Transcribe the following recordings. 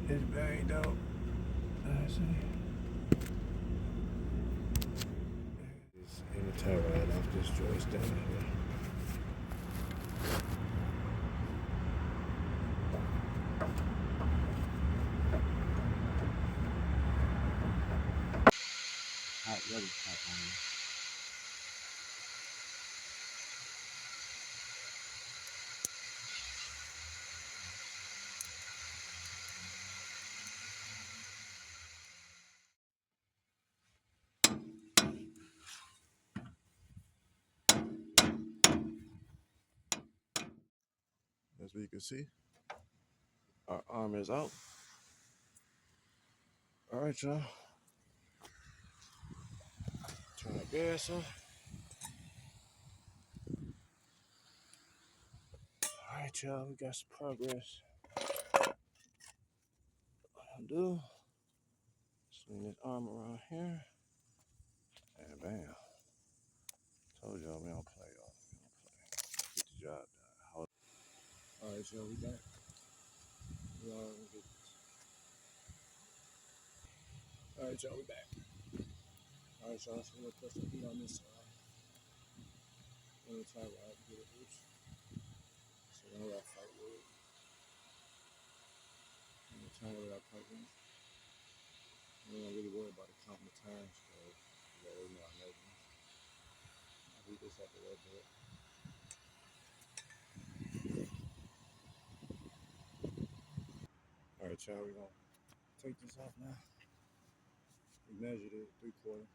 It's banged out. I see. It's in the tie rod off this joist down here. Hot weather pop on you. As we can see, our arm is out. All right, y'all. Turn the gas off. All right, y'all. We got some progress. Undo. Swing this arm around here. And bam. Told y'all we don't play, y'all. We don't play. Get the job done. All right, y'all. We back. We all gonna get this. All right, y'all. We back. All right, y'all. So we're gonna put some heat on this side. We're gonna try to get it loose. So we don't gotta fight with it. We're gonna turn it without fighting. We don't really worry about it counting the times because we already know our measurements. I beat this up a little bit. All right, y'all. We're gonna take this off now. We measured it 3/4.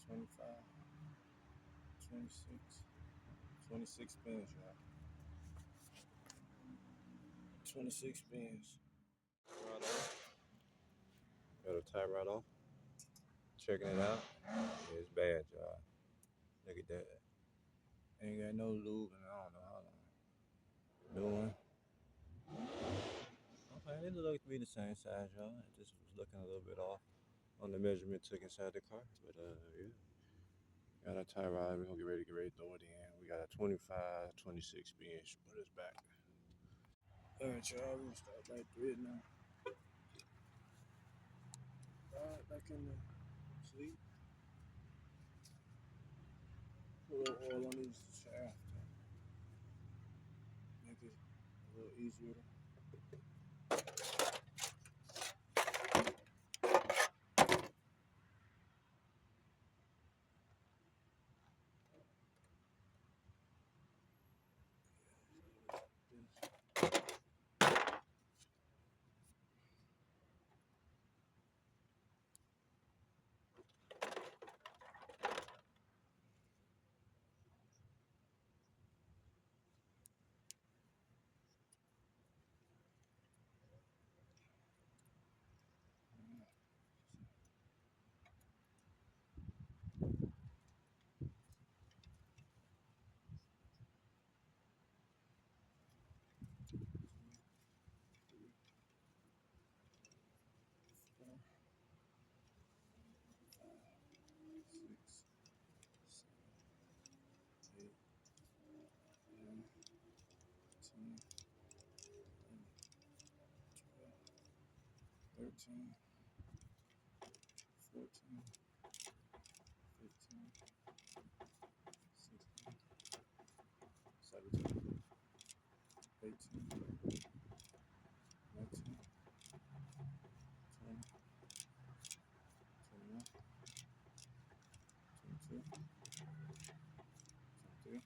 Twenty-five, 26 spins, y'all. 26 spins. Right off. Got a tie right off. Checking it out. It's bad, y'all. Look at that. Ain't got no lube and I don't know how long. New one. Okay, it look to be the same size, y'all. It just was looking a little bit off on the measurement took inside the car. But yeah. Got a tie rod. We're gonna get ready to throw it in. We got a 25, 26 spins. Put us back. Alright, y'all, we're gonna start back through it now. Alright, back in the seat. Put a little oil on these shafts. Make it a little easier. 13, 14, 15, 16, 17, 18, 19, 20, 21, 22, 23,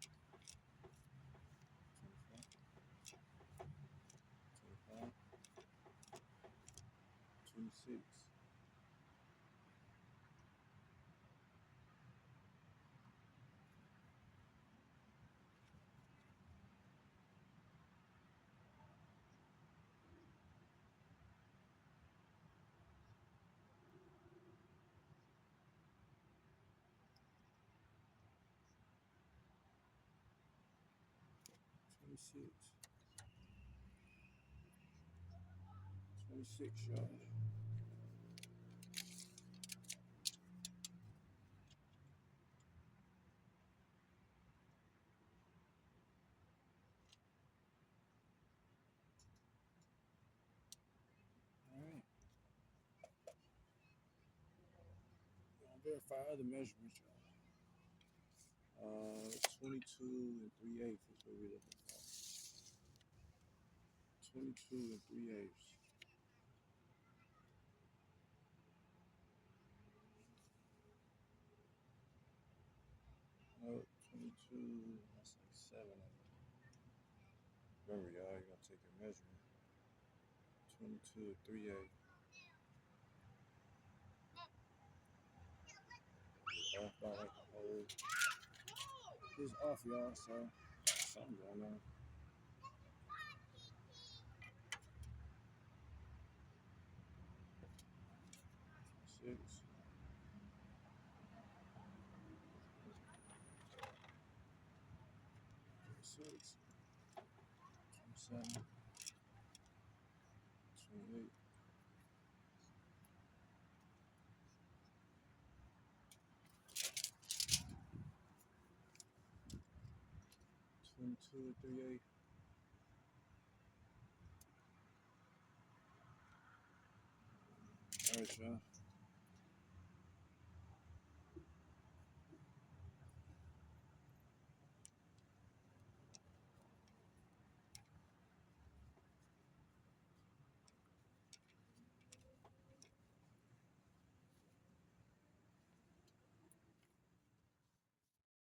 24, 25, 26. 26. 26, y'all. Alright. I'll verify other measurements, y'all. 22 and 3/8 is what we're looking for. 22 and 3/8. No, 22, that's like 7. Remember, y'all, you're gonna take your measurement. 22 and 3/8. Off by like a whole. It's off, y'all, so something going on. 6. 6. 27. 28. 22 and 3/8. Alright, y'all.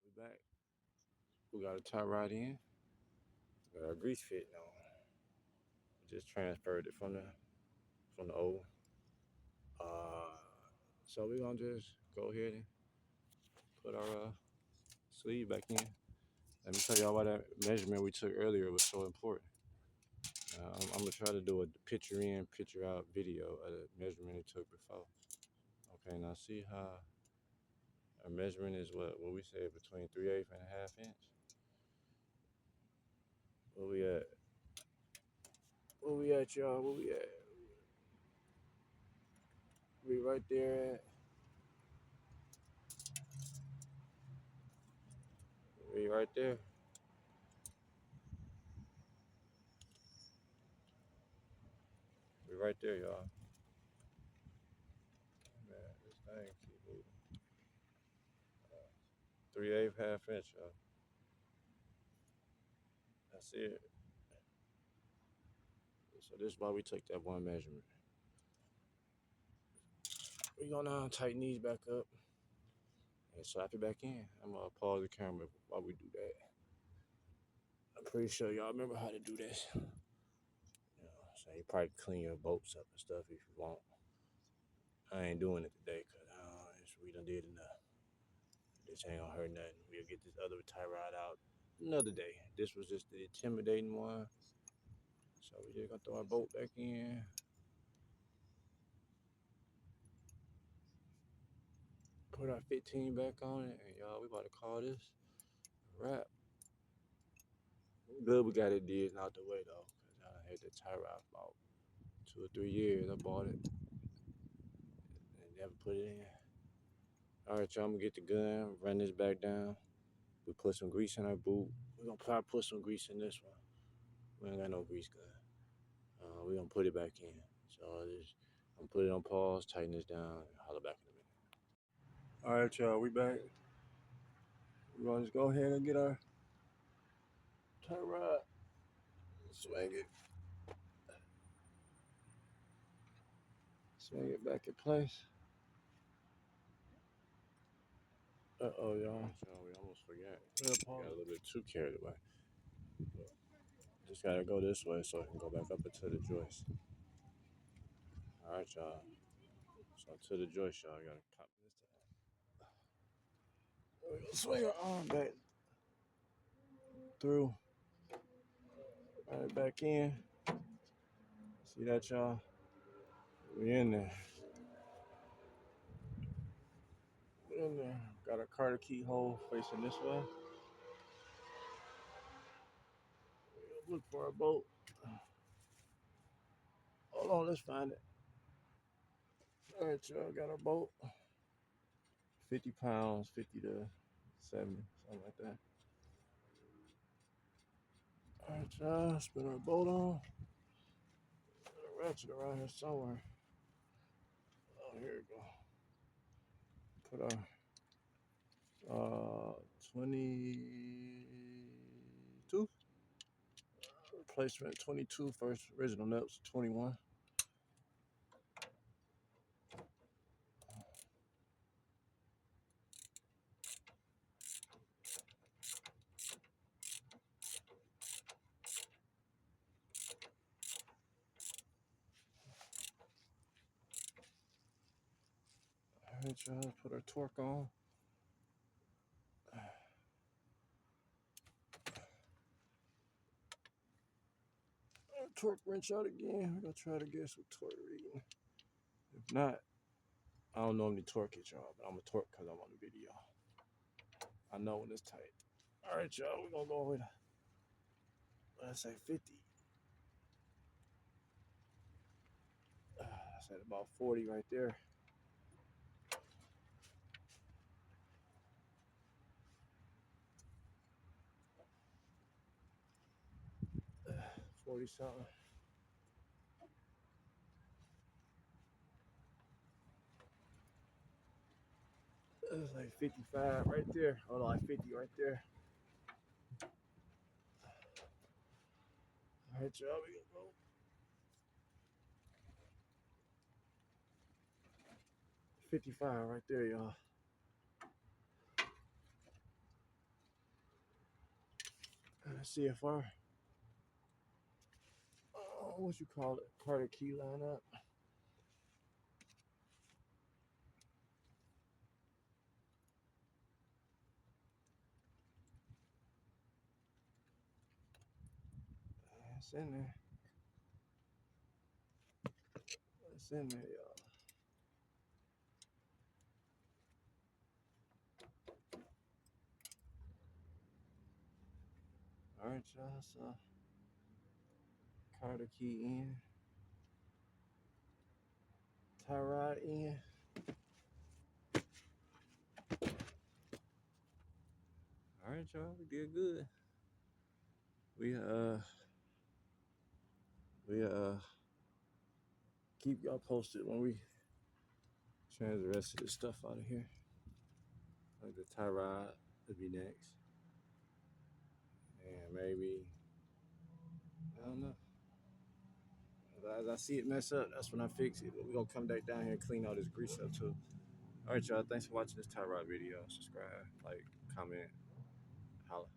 We back. We got a tie rod in. Got our grease fit on. We just transferred it from the old. So we're gonna just go ahead and put our sleeve back in. Let me tell y'all why that measurement we took earlier was so important. I'm gonna try to do a picture in, picture out video of the measurement we took before. Okay, now see how our measurement is what we say between 3/8 and a half inch. Where we at? Where we at, y'all? Where we at? We right there at. We right there. We right there, y'all. Man, this thing keep moving. 3/8 half inch, y'all. That's it. So this is why we take that one measurement. We're gonna tighten these back up and slap it back in. I'm gonna pause the camera while we do that. I'm pretty sure y'all remember how to do this. So you probably clean your bolts up and stuff if you want. I ain't doing it today because we done did enough. This ain't gonna hurt nothing. We'll get this other tie rod out another day. This was just the intimidating one. So we just gonna throw our bolt back in. Put our 15 back on it, and y'all, we about to call this a wrap. Good we got it did and out the way though, because I had the tie rod for about 2 or 3 years. I bought it and never put it in. Alright, y'all, I'm gonna get the gun, run this back down. We put some grease in our boot. We're gonna probably put some grease in this one. We ain't got no grease gun. We're gonna put it back in. So I'm put it on pause, tighten this down, and holler back in a minute. All right, y'all, we back. We're gonna just go ahead and get our tie rod, swing it back in place. Uh-oh, y'all. We almost forgot. Got a little bit too carried away. Just gotta go this way so I can go back up into the joist. All right, y'all. So to the joist, y'all. Gotta cop this to that. Swing our arm back through. Right back in. See that, y'all? We in there. We in there. Got a Carter keyhole facing this way. Look for a bolt. Hold on, let's find it. All right, y'all. Got our bolt. 50 pounds, 50 to 70, something like that. All right, y'all. Spin our bolt on. Got a ratchet around here somewhere. Oh, here we go. Put our 22 replacement 22 first. Original nuts 21. All right, y'all. Put our torque on. Torque wrench out again. We're gonna try to guess what torque reading. If not, I don't normally torque it, y'all, but I'm gonna torque because I'm on the video. I know when it's tight. All right, y'all, we're gonna go with, let's say 50. That's at about 40 right there. 40 something. That's like 55 right there. Oh, like 50 right there. All right, y'all, we gonna go. 55 right there, y'all. CFR. What you call it? Carter key line up. It's in there. It's in there, y'all. All right, y'all. So Carter key in. Tie rod in. All right, y'all. We did good. We keep y'all posted when we change the rest of this stuff out of here. Like the tie rod would be next. And maybe, I don't know. As I see it mess up, that's when I fix it. But we're gonna come back down here and clean all this grease up too. All right, y'all. Thanks for watching this tie rod video. Subscribe, like, comment, holla.